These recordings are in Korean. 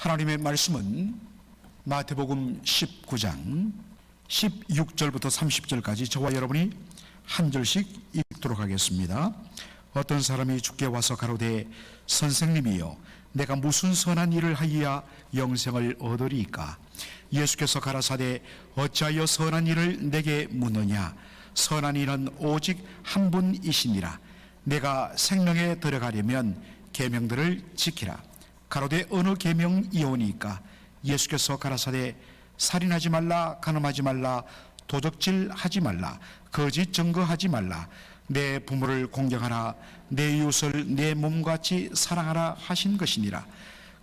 하나님의 말씀은 마태복음 19장 16절부터 30절까지 저와 여러분이 한 절씩 읽도록 하겠습니다. 어떤 사람이 주께 와서 가로되 선생님이여 내가 무슨 선한 일을 하여야 영생을 얻으리이까? 예수께서 가라사대 어찌하여 선한 일을 내게 묻느냐? 선한 일은 오직 한 분이시니라. 내가 생명에 들어가려면 계명들을 지키라. 가로되 어느 계명이오니까? 예수께서 가라사대 살인하지 말라, 간음하지 말라, 도적질하지 말라, 거짓 증거하지 말라, 내 부모를 공경하라, 내 이웃을 내 몸같이 사랑하라 하신 것이니라.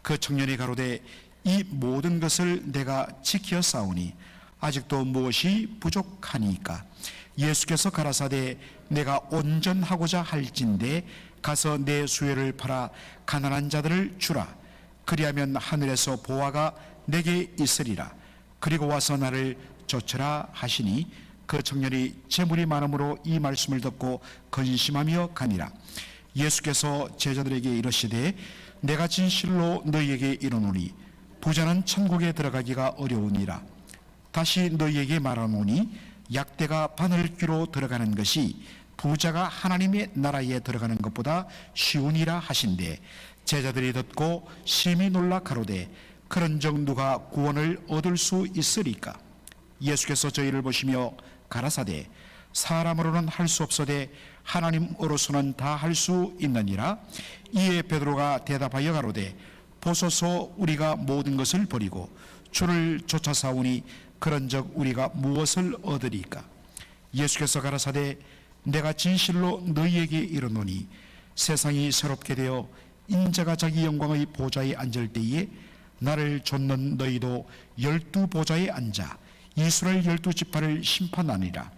그 청년이 가로되 이 모든 것을 내가 지켜 싸우니 아직도 무엇이 부족하니까? 예수께서 가라사대 내가 온전하고자 할진대 가서 내 수요를 팔아 가난한 자들을 주라. 그리하면 하늘에서 보화가 내게 있으리라. 그리고 와서 나를 좇으라 하시니 그 청년이 재물이 많음으로 이 말씀을 듣고 근심하며 가니라. 예수께서 제자들에게 이르시되 내가 진실로 너희에게 이르노니 부자는 천국에 들어가기가 어려우니라. 다시 너희에게 말하노니 약대가 바늘귀로 들어가는 것이 부자가 하나님의 나라에 들어가는 것보다 쉬우니라 하신대 제자들이 듣고 심히 놀라 가로되 그런즉 누가 구원을 얻을 수 있으리까? 예수께서 저희를 보시며 가라사대 사람으로는 할 수 없어되 하나님으로서는 다 할 수 있느니라. 이에 베드로가 대답하여 가로되 보소서 우리가 모든 것을 버리고 주를 쫓아 싸우니 그런즉 우리가 무엇을 얻으리까? 예수께서 가라사대 내가 진실로 너희에게 이르노니 세상이 새롭게 되어 인자가 자기 영광의 보좌에 앉을 때에 나를 좇는 너희도 12 보좌에 앉아 이스라엘 12지파를 심판하니라.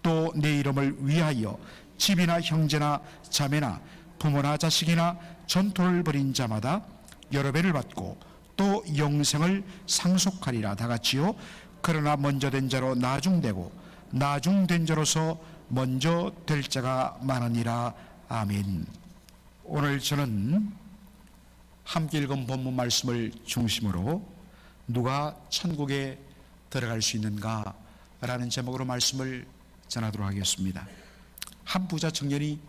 또 내 이름을 위하여 집이나 형제나 자매나 부모나 자식이나 전토를 벌인 자마다 여러 배를 받고 또 영생을 상속하리라. 다 같이요. 그러나 먼저 된 자로 나중되고 나중된 자로서 먼저 될 자가 많으니라. 아멘. 오늘 저는 함께 읽은 본문 말씀을 중심으로 누가 천국에 들어갈 수 있는가 라는 제목으로 말씀을 전하도록 하겠습니다. 한 부자 청년이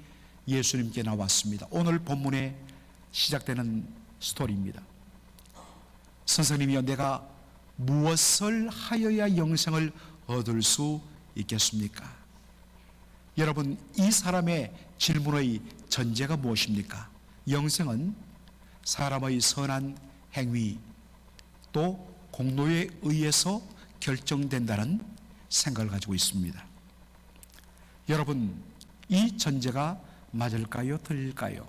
예수님께 나왔습니다. 오늘 본문에 시작되는 스토리입니다. 선생님이여 내가 무엇을 하여야 영생을 얻을 수 있겠습니까? 여러분 이 사람의 질문의 전제가 무엇입니까? 영생은 사람의 선한 행위 또 공로에 의해서 결정된다는 생각을 가지고 있습니다. 여러분 이 전제가 맞을까요? 틀릴까요?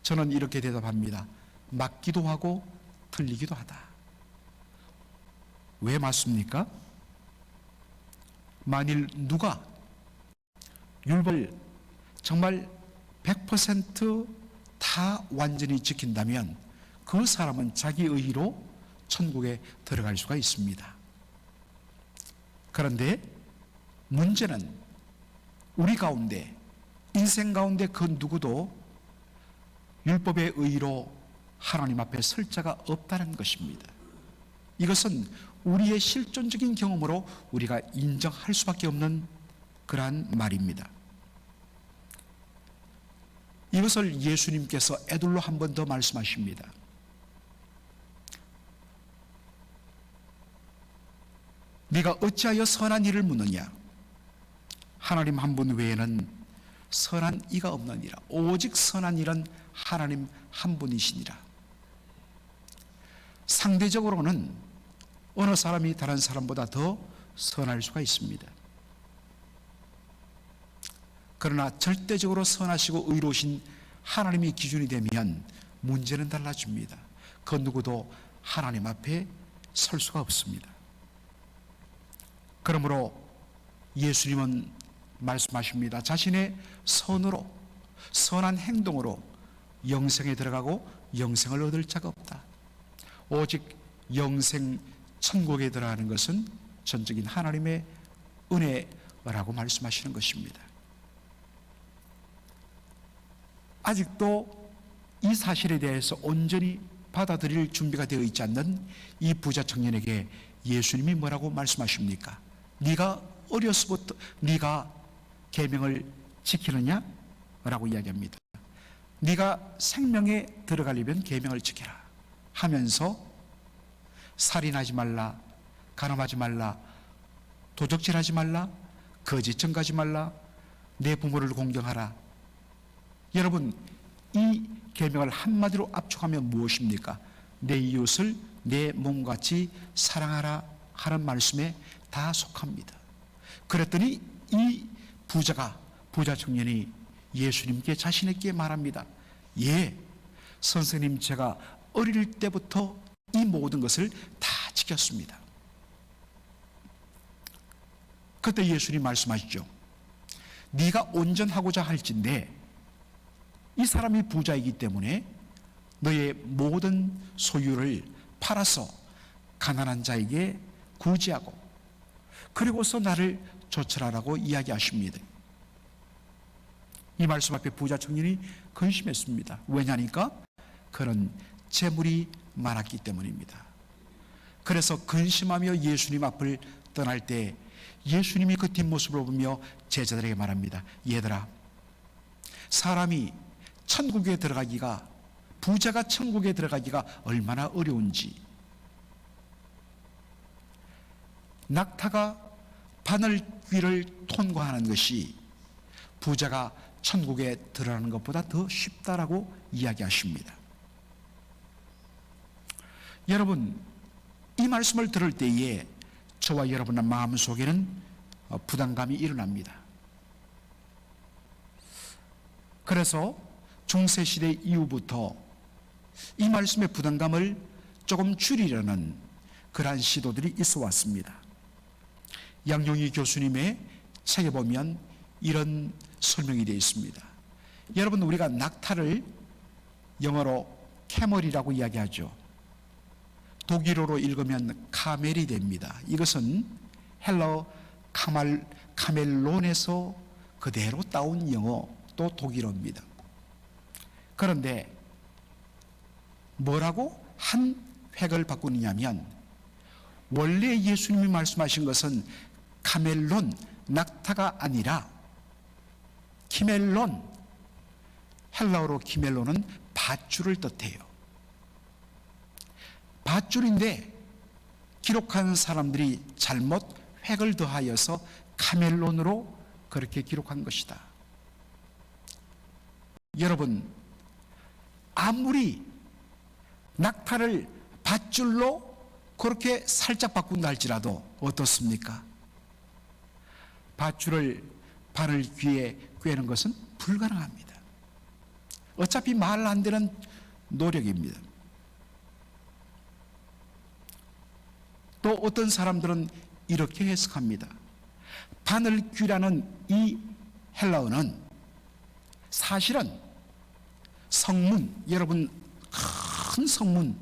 저는 이렇게 대답합니다. 맞기도 하고 틀리기도 하다. 왜 맞습니까? 만일 누가 율법을 정말 100% 다 완전히 지킨다면 그 사람은 자기 의로 천국에 들어갈 수가 있습니다. 그런데 문제는 우리 가운데 인생 가운데 그 누구도 율법의 의로 하나님 앞에 설 자가 없다는 것입니다. 이것은 우리의 실존적인 경험으로 우리가 인정할 수밖에 없는 그러한 말입니다. 이것을 예수님께서 애둘러 한 번 더 말씀하십니다. 네가 어찌하여 선한 일을 묻느냐? 하나님 한 분 외에는 선한 이가 없느니라. 오직 선한 일은 하나님 한 분이시니라. 상대적으로는 어느 사람이 다른 사람보다 더 선할 수가 있습니다. 그러나 절대적으로 선하시고 의로우신 하나님이 기준이 되면 문제는 달라집니다. 그 누구도 하나님 앞에 설 수가 없습니다. 그러므로 예수님은 말씀하십니다. 자신의 선으로 선한 행동으로 영생에 들어가고 영생을 얻을 자가 없다. 오직 영생 천국에 들어가는 것은 전적인 하나님의 은혜라고 말씀하시는 것입니다. 아직도 이 사실에 대해서 온전히 받아들일 준비가 되어 있지 않는 이 부자 청년에게 예수님이 뭐라고 말씀하십니까? 네가 어려서부터 네가 계명을 지키느냐? 라고 이야기합니다. 네가 생명에 들어가려면 계명을 지켜라 하면서 살인하지 말라, 간음하지 말라, 도적질하지 말라, 거짓 증거하지 말라, 내 부모를 공경하라. 여러분, 이 계명을 한마디로 압축하면 무엇입니까? 내 이웃을 내 몸같이 사랑하라 하는 말씀에 다 속합니다. 그랬더니 이 부자 청년이 예수님께 자신 있게 말합니다. 예, 선생님, 제가 어릴 때부터 이 모든 것을 다 지켰습니다. 그때 예수님 말씀하시죠. 네가 온전하고자 할진대 이 사람이 부자이기 때문에 너의 모든 소유를 팔아서 가난한 자에게 구제하고 그리고서 나를 좇으라라고 이야기하십니다. 이 말씀 앞에 부자 청년이 근심했습니다. 왜냐니까 그런 재물이 많았기 때문입니다. 그래서 근심하며 예수님 앞을 떠날 때 예수님이 그 뒷모습을 보며 제자들에게 말합니다. 얘들아, 사람이 천국에 들어가기가, 부자가 천국에 들어가기가 얼마나 어려운지, 낙타가 바늘귀를 통과하는 것이 부자가 천국에 들어가는 것보다 더 쉽다라고 이야기하십니다. 여러분, 이 말씀을 들을 때에 저와 여러분의 마음속에는 부담감이 일어납니다. 그래서 중세시대 이후부터 이 말씀의 부담감을 조금 줄이려는 그러한 시도들이 있어 왔습니다. 양용희 교수님의 책에 보면 이런 설명이 되어 있습니다. 여러분, 우리가 낙타를 영어로 캐멀이라고 이야기하죠. 독일어로 읽으면 카멜이 됩니다. 이것은 헬러 카멜론에서 그대로 따온 영어 또 독일어입니다. 그런데 뭐라고 한 획을 바꾸느냐면 원래 예수님이 말씀하신 것은 카멜론, 낙타가 아니라 키멜론, 헬라어로 키멜론은 밧줄을 뜻해요. 밧줄인데 기록한 사람들이 잘못 획을 더하여서 카멜론으로 그렇게 기록한 것이다. 여러분, 아무리 낙타를 밧줄로 그렇게 살짝 바꾼다 할지라도 어떻습니까? 밧줄을 바늘 귀에 꿰는 것은 불가능합니다. 어차피 말 안 되는 노력입니다. 또 어떤 사람들은 이렇게 해석합니다. 바늘귀라는 이 헬라어는 사실은 성문, 여러분 큰 성문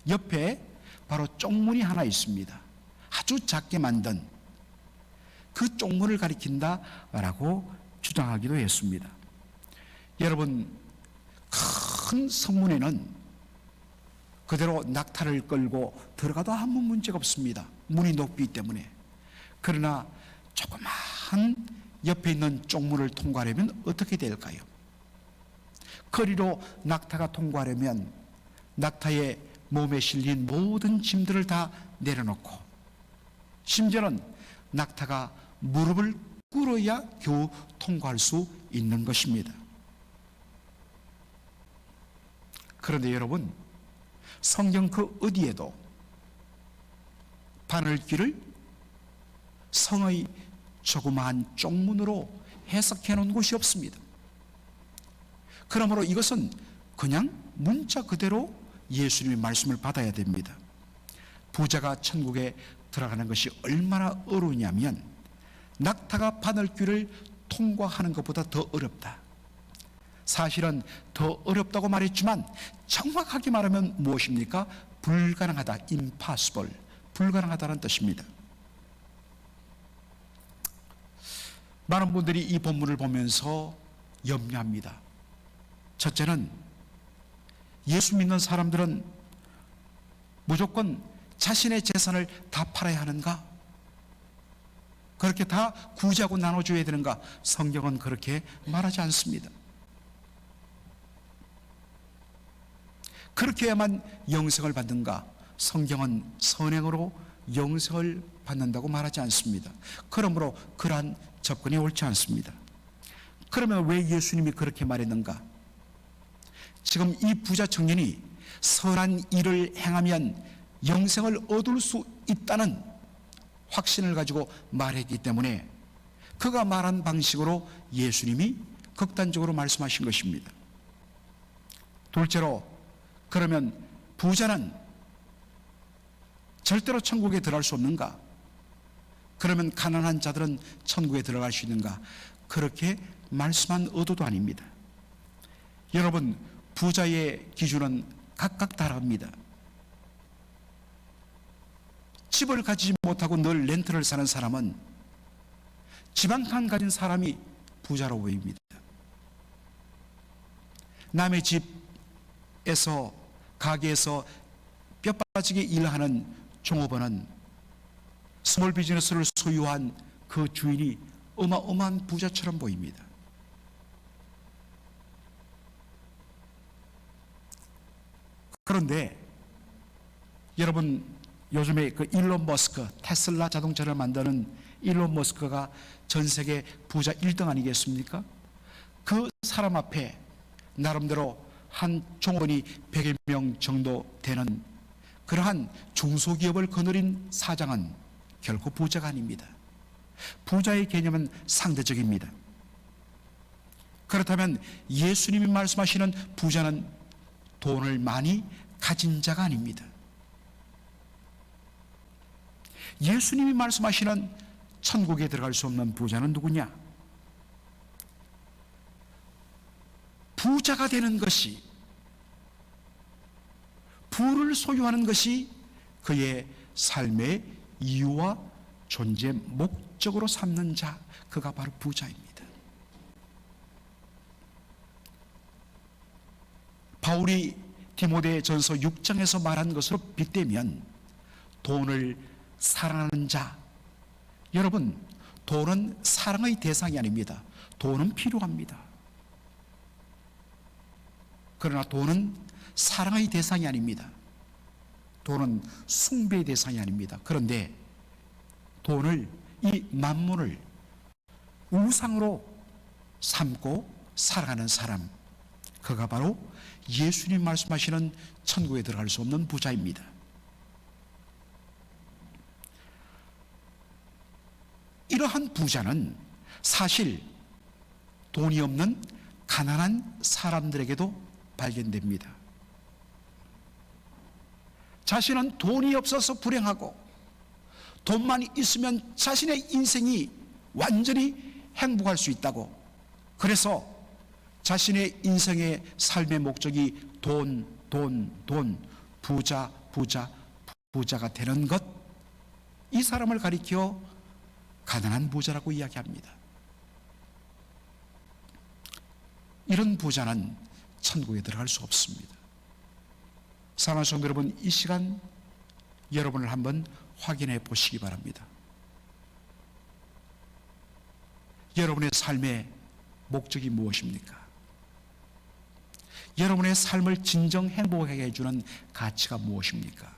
옆에 바로 쪽문이 하나 있습니다. 아주 작게 만든 그 쪽문을 가리킨다라고 주장하기도 했습니다. 여러분, 큰 성문에는 그대로 낙타를 끌고 들어가도 아무 문제가 없습니다. 문이 높기 때문에. 그러나 조그마한 옆에 있는 쪽문을 통과하려면 어떻게 될까요? 거리로 낙타가 통과하려면 낙타의 몸에 실린 모든 짐들을 다 내려놓고 심지어는 낙타가 무릎을 꿇어야 겨우 통과할 수 있는 것입니다. 그런데 여러분, 성경 그 어디에도 바늘귀를 성의 조그마한 쪽문으로 해석해 놓은 곳이 없습니다. 그러므로 이것은 그냥 문자 그대로 예수님의 말씀을 받아야 됩니다. 부자가 천국에 들어가는 것이 얼마나 어려우냐면 낙타가 바늘귀를 통과하는 것보다 더 어렵다. 사실은 더 어렵다고 말했지만 정확하게 말하면 무엇입니까? 불가능하다, impossible, 불가능하다는 뜻입니다. 많은 분들이 이 본문을 보면서 염려합니다. 첫째는 예수 믿는 사람들은 무조건 자신의 재산을 다 팔아야 하는가? 그렇게 다 구제하고 나눠줘야 되는가? 성경은 그렇게 말하지 않습니다. 그렇게 해야만 영생을 받는가? 성경은 선행으로 영생을 받는다고 말하지 않습니다. 그러므로 그러한 접근이 옳지 않습니다. 그러면 왜 예수님이 그렇게 말했는가? 지금 이 부자 청년이 선한 일을 행하면 영생을 얻을 수 있다는 확신을 가지고 말했기 때문에 그가 말한 방식으로 예수님이 극단적으로 말씀하신 것입니다. 둘째로, 그러면 부자는 절대로 천국에 들어갈 수 없는가? 그러면 가난한 자들은 천국에 들어갈 수 있는가? 그렇게 말씀한 의도도 아닙니다. 여러분, 부자의 기준은 각각 다릅니다. 집을 가지지 못하고 늘 렌트를 사는 사람은 집 한 칸 가진 사람이 부자로 보입니다. 남의 집에서, 가게에서 뼈 빠지게 일하는 종업원은 스몰 비즈니스를 소유한 그 주인이 어마어마한 부자처럼 보입니다. 그런데 여러분, 요즘에 그 일론 머스크, 테슬라 자동차를 만드는 일론 머스크가 전 세계 부자 1등 아니겠습니까? 그 사람 앞에 나름대로 한 종업원이 100여 명 정도 되는 그러한 중소기업을 거느린 사장은 결코 부자가 아닙니다. 부자의 개념은 상대적입니다. 그렇다면 예수님이 말씀하시는 부자는 돈을 많이 가진 자가 아닙니다. 예수님이 말씀하시는 천국에 들어갈 수 없는 부자는 누구냐? 부자가 되는 것이, 부를 소유하는 것이 그의 삶의 이유와 존재 목적으로 삼는 자, 그가 바로 부자입니다. 바울이 디모데전서 6장에서 말한 것으로 빗대면 돈을 사랑하는 자, 여러분, 돈은 사랑의 대상이 아닙니다. 돈은 필요합니다. 그러나 돈은 사랑의 대상이 아닙니다. 돈은 숭배의 대상이 아닙니다. 그런데 돈을, 이 만문을 우상으로 삼고 살아가는 사람, 그가 바로 예수님 말씀하시는 천국에 들어갈 수 없는 부자입니다. 이러한 부자는 사실 돈이 없는 가난한 사람들에게도 발견됩니다. 자신은 돈이 없어서 불행하고 돈만 있으면 자신의 인생이 완전히 행복할 수 있다고, 그래서 자신의 인생의 삶의 목적이 돈, 부자가 되는 것, 이 사람을 가리켜 가난한 부자라고 이야기합니다. 이런 부자는 천국에 들어갈 수 없습니다. 사랑하는 성도 여러분, 이 시간 여러분을 한번 확인해 보시기 바랍니다. 여러분의 삶의 목적이 무엇입니까? 여러분의 삶을 진정 행복하게 해주는 가치가 무엇입니까?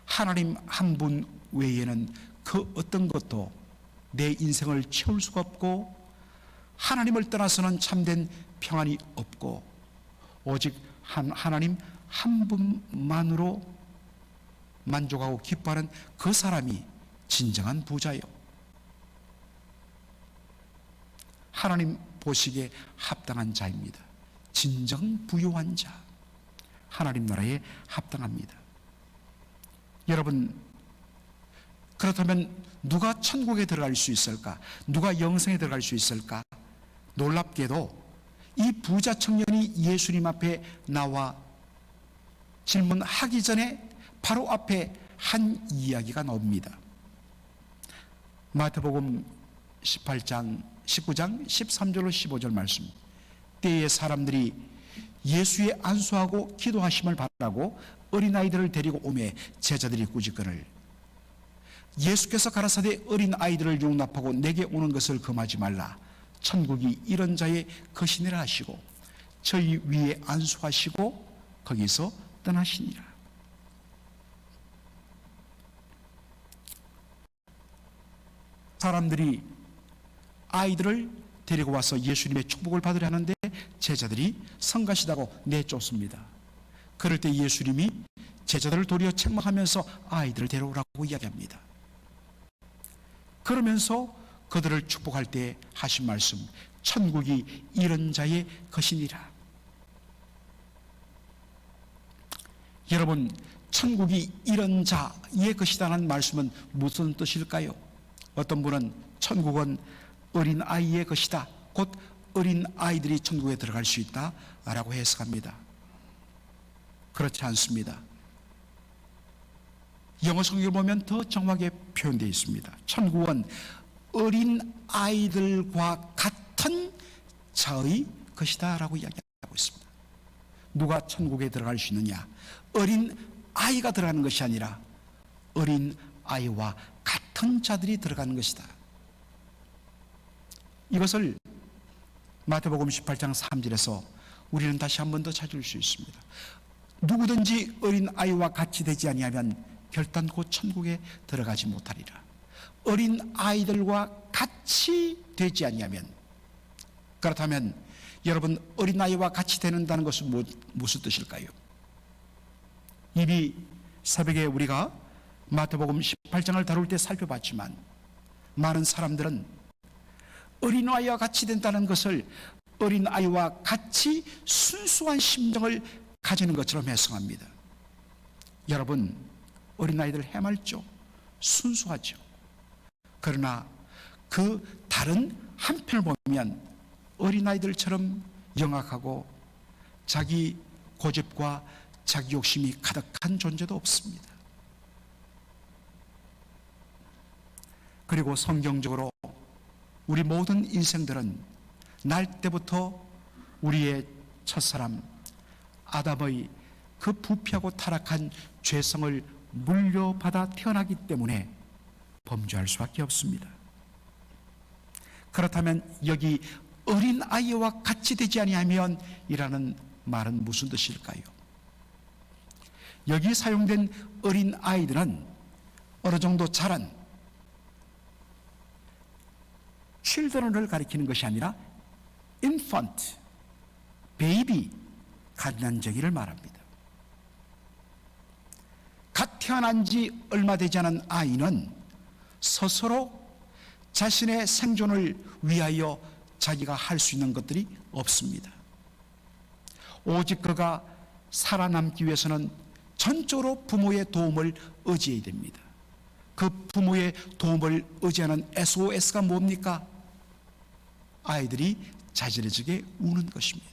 하나님 한 분 외에는 그 어떤 것도 내 인생을 채울 수가 없고, 하나님을 떠나서는 참된 평안이 없고, 오직 하나님 한 분만으로 만족하고 기뻐하는 그 사람이 진정한 부자요, 하나님 보시기에 합당한 자입니다. 진정 부유한 자, 하나님 나라에 합당합니다. 여러분, 그렇다면 누가 천국에 들어갈 수 있을까? 누가 영생에 들어갈 수 있을까? 놀랍게도 이 부자 청년이 예수님 앞에 나와 질문하기 전에 바로 앞에 한 이야기가 나옵니다. 마태복음 19장 13절로 15절 말씀. 때에 사람들이 예수의 안수하고 기도하심을 바라고 어린아이들을 데리고 오매 제자들이 꾸짖거늘 예수께서 가라사대 어린아이들을 용납하고 내게 오는 것을 금하지 말라. 천국이 이런 자의 것이니라 하시고 저희 위에 안수하시고 거기서 떠나시니라. 사람들이 아이들을 데리고 와서 예수님의 축복을 받으려 하는데 제자들이 성가시다고 내쫓습니다. 그럴 때 예수님이 제자들을 도리어 책망하면서 아이들을 데려오라고 이야기합니다. 그러면서 그들을 축복할 때 하신 말씀, 천국이 이런 자의 것이니라. 여러분, 천국이 이런 자의 것이라는 말씀은 무슨 뜻일까요? 어떤 분은 천국은 어린아이의 것이다, 곧 어린아이들이 천국에 들어갈 수 있다 라고 해석합니다. 그렇지 않습니다. 영어 성경을 보면 더 정확하게 표현되어 있습니다. 천국은 어린아이들과 같은 자의 것이다 라고 이야기하고 있습니다. 누가 천국에 들어갈 수 있느냐? 어린아이가 들어가는 것이 아니라 어린아이와 같은 자들이 들어가는 것이다. 이것을 마태복음 18장 3절에서 우리는 다시 한 번 더 찾을 수 있습니다. 누구든지 어린아이와 같이 되지 아니하면 결단코 천국에 들어가지 못하리라. 어린아이들과 같이 되지 아니하면, 그렇다면 여러분, 어린아이와 같이 되는다는 것은 무슨 뜻일까요? 이미 새벽에 우리가 마태복음 18장을 다룰 때 살펴봤지만 많은 사람들은 어린아이와 같이 된다는 것을 어린아이와 같이 순수한 심정을 가지는 것처럼 해석합니다. 여러분, 어린아이들 해맑죠? 순수하죠? 그러나 그 다른 한편을 보면 어린아이들처럼 영악하고 자기 고집과 자기 욕심이 가득한 존재도 없습니다. 그리고 성경적으로 우리 모든 인생들은 날 때부터 우리의 첫사람 아담의 그 부패하고 타락한 죄성을 물려받아 태어나기 때문에 범죄할 수밖에 없습니다. 그렇다면 여기 어린아이와 같이 되지 아니하면 이라는 말은 무슨 뜻일까요? 여기 사용된 어린아이들은 어느 정도 자란 children을 가리키는 것이 아니라 infant, baby, 갓난쟁이를 말합니다. 갓 태어난 지 얼마 되지 않은 아이는 스스로 자신의 생존을 위하여 자기가 할 수 있는 것들이 없습니다. 오직 그가 살아남기 위해서는 전적으로 부모의 도움을 의지해야 됩니다. 그 부모의 도움을 의지하는 SOS가 뭡니까? 아이들이 자지러지게 우는 것입니다.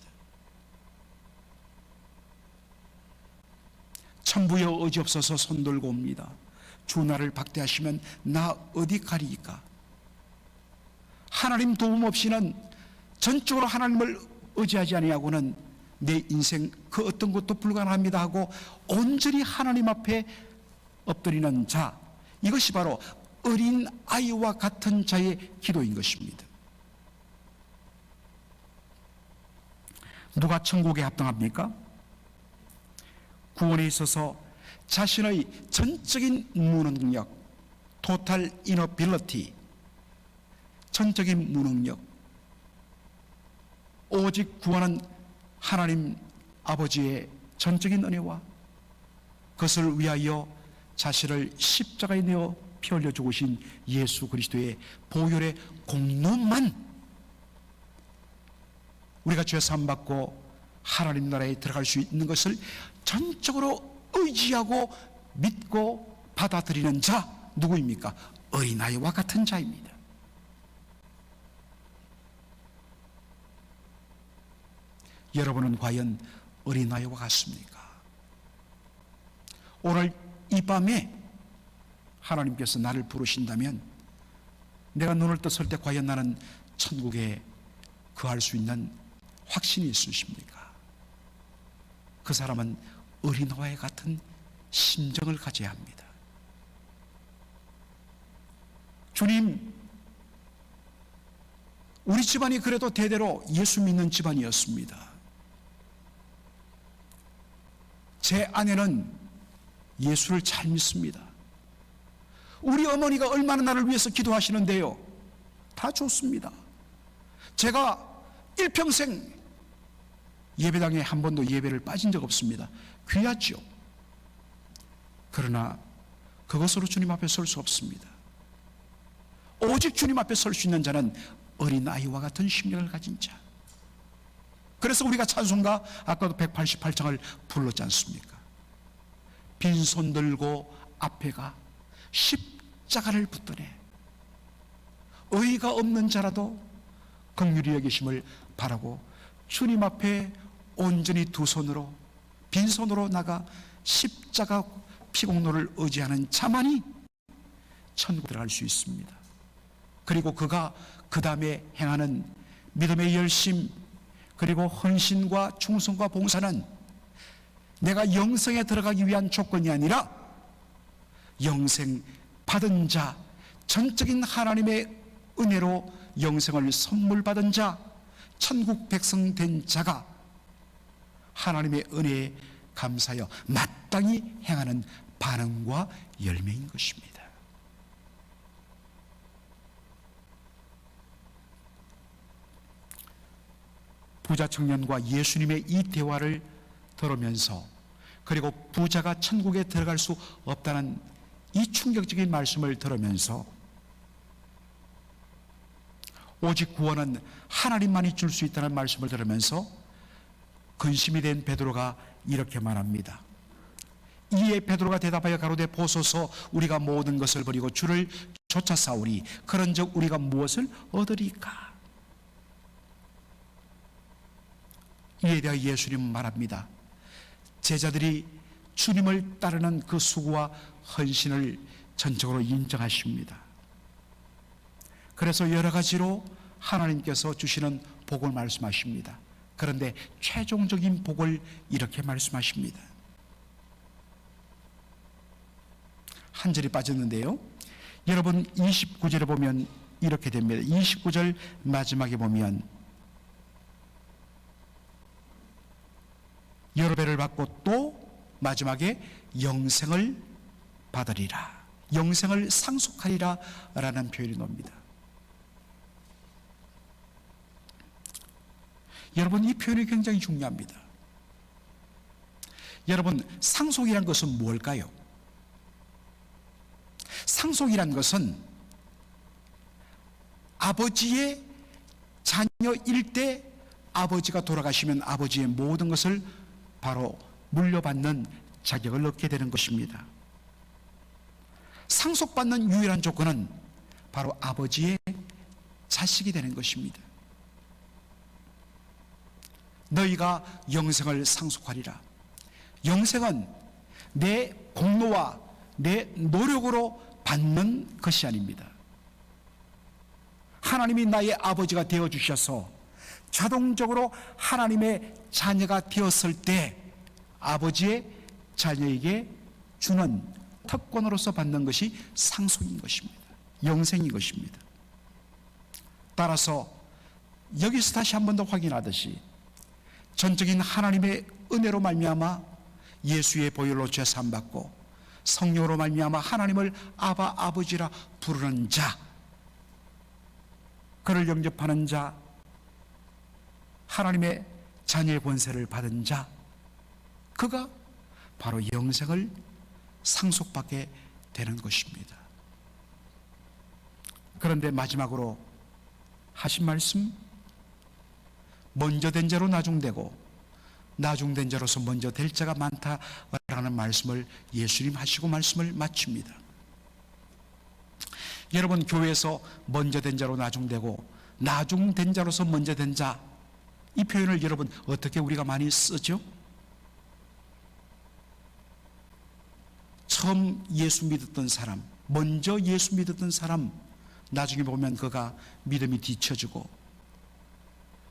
천부여 의지없어서 손들고 옵니다. 주 나를 박대하시면 나 어디 가리이까? 하나님 도움 없이는, 전적으로 하나님을 의지하지 아니하고는 내 인생 그 어떤 것도 불가능합니다 하고 온전히 하나님 앞에 엎드리는 자, 이것이 바로 어린 아이와 같은 자의 기도인 것입니다. 누가 천국에 합당합니까? 구원에 있어서 자신의 전적인 무능력, total inability, 전적인 무능력, 오직 구원은 하나님 아버지의 전적인 은혜와 그것을 위하여 자신을 십자가에 내어 피 흘려 죽으신 예수 그리스도의 보혈의 공로만 우리가 죄 사함 받고 하나님 나라에 들어갈 수 있는 것을 전적으로 의지하고 믿고 받아들이는 자, 누구입니까? 어린아이와 같은 자입니다. 여러분은 과연 어린아이와 같습니까? 오늘 이 밤에 하나님께서 나를 부르신다면 내가 눈을 떴을 때 과연 나는 천국에 거할 수 있는 확신이 있으십니까? 그 사람은 어린아이와 같은 심정을 가져야 합니다. 주님, 우리 집안이 그래도 대대로 예수 믿는 집안이었습니다. 제 아내는 예수를 잘 믿습니다. 우리 어머니가 얼마나 나를 위해서 기도하시는데요. 다 좋습니다. 제가 일평생 예배당에 한 번도 예배를 빠진 적 없습니다. 귀하죠. 그러나 그것으로 주님 앞에 설 수 없습니다. 오직 주님 앞에 설 수 있는 자는 어린아이와 같은 심령을 가진 자. 그래서 우리가 찬송가 아까도 188장을 불렀지 않습니까? 빈손 들고 앞에 가 십자가를 붙드네. 의의가 없는 자라도 긍휼히 여기심을 바라고 주님 앞에 온전히 두 손으로 빈손으로 나가 십자가 피공로를 의지하는 자만이 천국 들어갈 수 있습니다. 그리고 그가 그 다음에 행하는 믿음의 열심, 그리고 헌신과 충성과 봉사는 내가 영생에 들어가기 위한 조건이 아니라 영생 받은 자, 전적인 하나님의 은혜로 영생을 선물 받은 자, 천국 백성 된 자가 하나님의 은혜에 감사하여 마땅히 행하는 반응과 열매인 것입니다. 부자 청년과 예수님의 이 대화를 들으면서, 그리고 부자가 천국에 들어갈 수 없다는 이 충격적인 말씀을 들으면서, 오직 구원은 하나님만이 줄 수 있다는 말씀을 들으면서 근심이 된 베드로가 이렇게 말합니다. 이에 베드로가 대답하여 가로되 보소서, 우리가 모든 것을 버리고 주를 쫓아 싸우리. 그런즉 우리가 무엇을 얻으리까? 이에 대하여 예수님은 말합니다. 제자들이 주님을 따르는 그 수고와 헌신을 전적으로 인정하십니다. 그래서 여러 가지로 하나님께서 주시는 복을 말씀하십니다. 그런데 최종적인 복을 이렇게 말씀하십니다. 한 절이 빠졌는데요, 여러분 29절에 보면 이렇게 됩니다. 29절 마지막에 보면 여러 배를 받고 또 마지막에 영생을 받으리라, 영생을 상속하리라 라는 표현이 나옵니다. 여러분, 이 표현이 굉장히 중요합니다. 여러분, 상속이란 것은 뭘까요? 상속이란 것은 아버지의 자녀일 때 아버지가 돌아가시면 아버지의 모든 것을 바로 물려받는 자격을 얻게 되는 것입니다. 상속받는 유일한 조건은 바로 아버지의 자식이 되는 것입니다. 너희가 영생을 상속하리라. 영생은 내 공로와 내 노력으로 받는 것이 아닙니다. 하나님이 나의 아버지가 되어주셔서 자동적으로 하나님의 자녀가 되었을 때 아버지의 자녀에게 주는 특권으로서 받는 것이 상속인 것입니다. 영생인 것입니다. 따라서 여기서 다시 한 번 더 확인하듯이 전적인 하나님의 은혜로 말미암아 예수의 보혈로 죄사함 받고 성령으로 말미암아 하나님을 아바 아버지라 부르는 자, 그를 영접하는 자, 하나님의 자녀의 권세를 받은 자, 그가 바로 영생을 상속받게 되는 것입니다. 그런데 마지막으로 하신 말씀, 먼저 된 자로 나중되고 나중된 자로서 먼저 될 자가 많다라는 말씀을 예수님 하시고 말씀을 마칩니다. 여러분, 교회에서 먼저 된 자로 나중되고 나중된 자로서 먼저 된 자, 이 표현을 여러분 어떻게 우리가 많이 쓰죠? 처음 예수 믿었던 사람, 먼저 예수 믿었던 사람, 나중에 보면 그가 믿음이 뒤처지고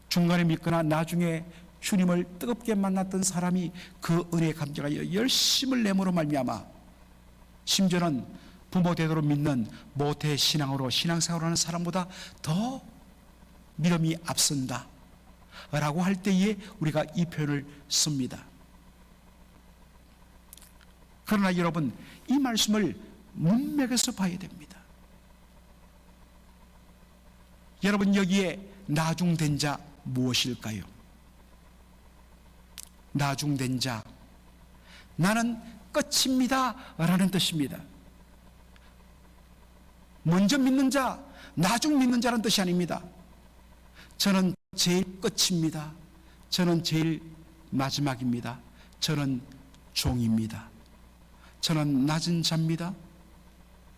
중간에 믿거나 나중에 주님을 뜨겁게 만났던 사람이 그 은혜에 감격하여 열심을 내므로 말미암아, 심지어는 부모 대대로 믿는 모태 신앙으로 신앙생활하는 사람보다 더 믿음이 앞선다 라고 할 때에 우리가 이 표현을 씁니다. 그러나 여러분, 이 말씀을 문맥에서 봐야 됩니다. 여러분, 여기에 나중된 자 무엇일까요? 나중된 자, 나는 끝입니다 라는 뜻입니다. 먼저 믿는 자, 나중 믿는 자라는 뜻이 아닙니다. 저는 제일 끝입니다. 저는 제일 마지막입니다. 저는 종입니다. 저는 낮은 자입니다.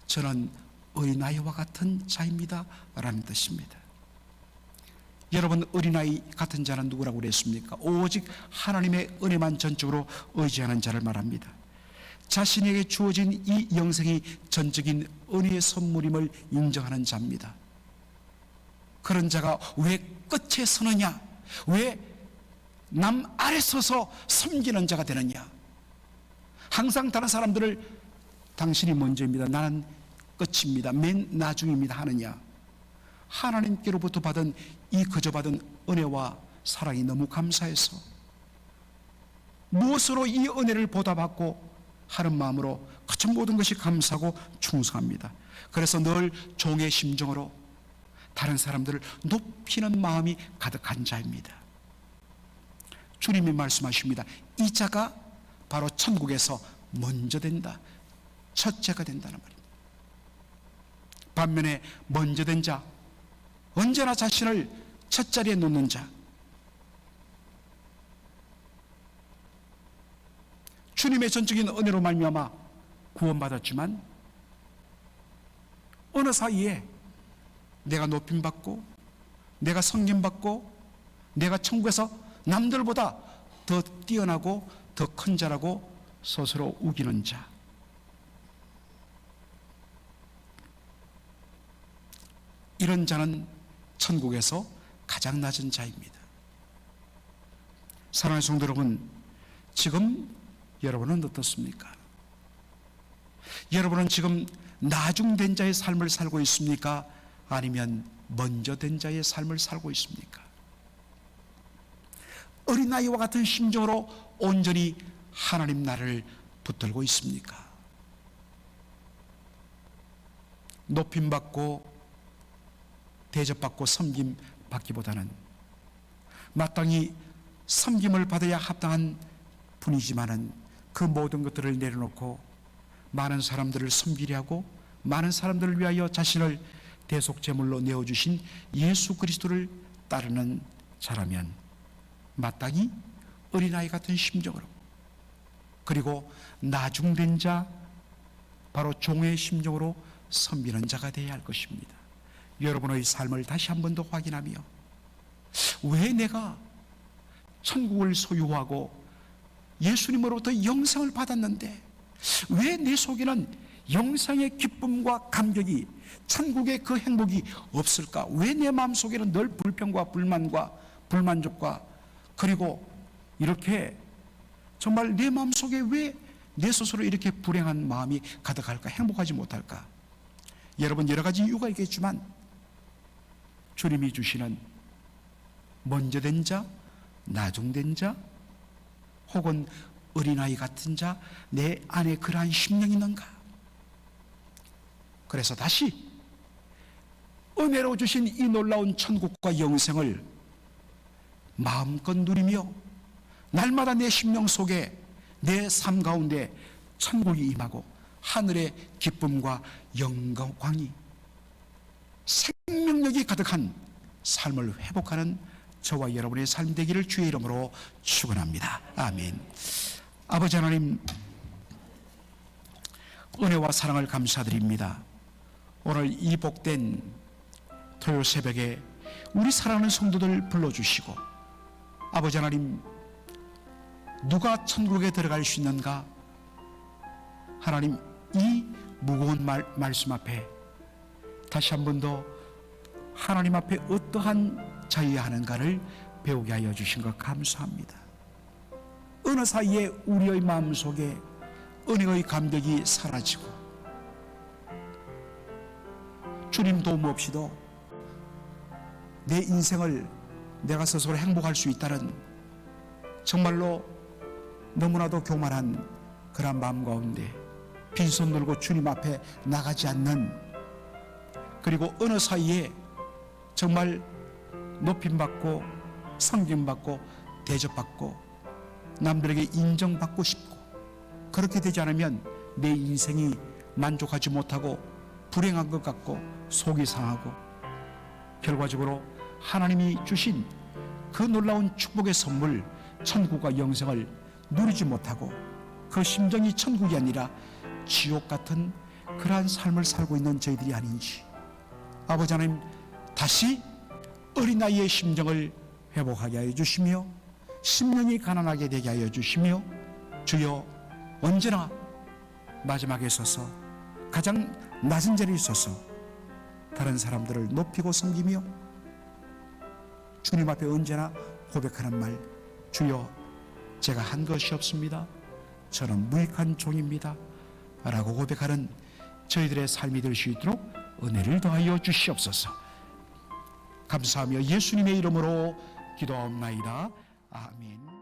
저는 어린아이와 같은 자입니다 라는 뜻입니다. 여러분, 어린아이 같은 자는 누구라고 그랬습니까? 오직 하나님의 은혜만 전적으로 의지하는 자를 말합니다. 자신에게 주어진 이 영생이 전적인 은혜의 선물임을 인정하는 자입니다. 그런 자가 왜 끝에 서느냐? 왜 남 아래 서서 섬기는 자가 되느냐? 항상 다른 사람들을 당신이 먼저입니다, 나는 끝입니다, 맨 나중입니다 하느냐? 하나님께로부터 받은 이 거저 받은 은혜와 사랑이 너무 감사해서 무엇으로 이 은혜를 보답받고 하는 마음으로 그저 모든 것이 감사하고 충성합니다. 그래서 늘 종의 심정으로 다른 사람들을 높이는 마음이 가득한 자입니다. 주님이 말씀하십니다. 이 자가 바로 천국에서 먼저 된다, 첫째가 된다는 말입니다. 반면에 먼저 된 자, 언제나 자신을 첫자리에 놓는 자, 주님의 전적인 은혜로 말미암아 구원받았지만 어느 사이에 내가 높임받고 내가 섬김받고 내가 천국에서 남들보다 더 뛰어나고 더 큰 자라고 스스로 우기는 자, 이런 자는 천국에서 가장 낮은 자입니다. 사랑하는 성도 여러분, 지금 여러분은 어떻습니까? 여러분은 지금 나중된 자의 삶을 살고 있습니까? 아니면 먼저 된 자의 삶을 살고 있습니까? 어린아이와 같은 심정으로 온전히 하나님 나라를 붙들고 있습니까? 높임받고 대접받고 섬김받기보다는 마땅히 섬김을 받아야 합당한 분이지만은 그 모든 것들을 내려놓고 많은 사람들을 섬기려 하고 많은 사람들을 위하여 자신을 대속제물로 내어주신 예수 그리스도를 따르는 자라면 마땅히 어린아이 같은 심정으로, 그리고 나중된 자, 바로 종의 심정으로 섬기는 자가 되어야 할 것입니다. 여러분의 삶을 다시 한 번 더 확인하며, 왜 내가 천국을 소유하고 예수님으로부터 영생을 받았는데 왜 내 속에는 영생의 기쁨과 감격이, 천국의 그 행복이 없을까? 왜 내 마음속에는 늘 불평과 불만과 불만족과, 그리고 이렇게 정말 내 마음속에 왜 내 스스로 이렇게 불행한 마음이 가득할까? 행복하지 못할까? 여러분, 여러 가지 이유가 있겠지만 주님이 주시는 먼저 된 자, 나중된 자, 혹은 어린아이 같은 자, 내 안에 그러한 심령이 있는가? 그래서 다시 은혜로 주신 이 놀라운 천국과 영생을 마음껏 누리며 날마다 내 심령 속에, 내 삶 가운데 천국이 임하고 하늘의 기쁨과 영광이, 생명력이 가득한 삶을 회복하는 저와 여러분의 삶 되기를 주의 이름으로 축원합니다. 아멘. 아버지 하나님, 은혜와 사랑을 감사드립니다. 오늘 이 복된 토요 새벽에 우리 사랑하는 성도들 불러주시고, 아버지 하나님, 누가 천국에 들어갈 수 있는가? 하나님, 이 무거운 말씀 앞에 다시 한 번 더 하나님 앞에 어떠한 자여야 하는가를 배우게 하여 주신 것 감사합니다. 어느 사이에 우리의 마음속에 은혜의 감격이 사라지고 주님 도움 없이도 내 인생을 내가 스스로 행복할 수 있다는 정말로 너무나도 교만한 그런 마음 가운데 빈손 들고 주님 앞에 나가지 않는, 그리고 어느 사이에 정말 높임받고 섬김받고 대접받고 남들에게 인정받고 싶고, 그렇게 되지 않으면 내 인생이 만족하지 못하고 불행한 것 같고 속이 상하고 결과적으로 하나님이 주신 그 놀라운 축복의 선물 천국과 영생을 누리지 못하고 그 심정이 천국이 아니라 지옥 같은 그러한 삶을 살고 있는 저희들이 아닌지, 아버지 하나님 다시 어린 나이의 심정을 회복하게 하여 주시며 심령이 가난하게 되게 하여 주시며, 주여 언제나 마지막에 서서 가장 낮은 자리에 서서 다른 사람들을 높이고 섬기며 주님 앞에 언제나 고백하는 말, 주여 제가 한 것이 없습니다, 저는 무익한 종입니다 라고 고백하는 저희들의 삶이 될 수 있도록 은혜를 더하여 주시옵소서. 감사하며 예수님의 이름으로 기도하옵나이다. 아멘.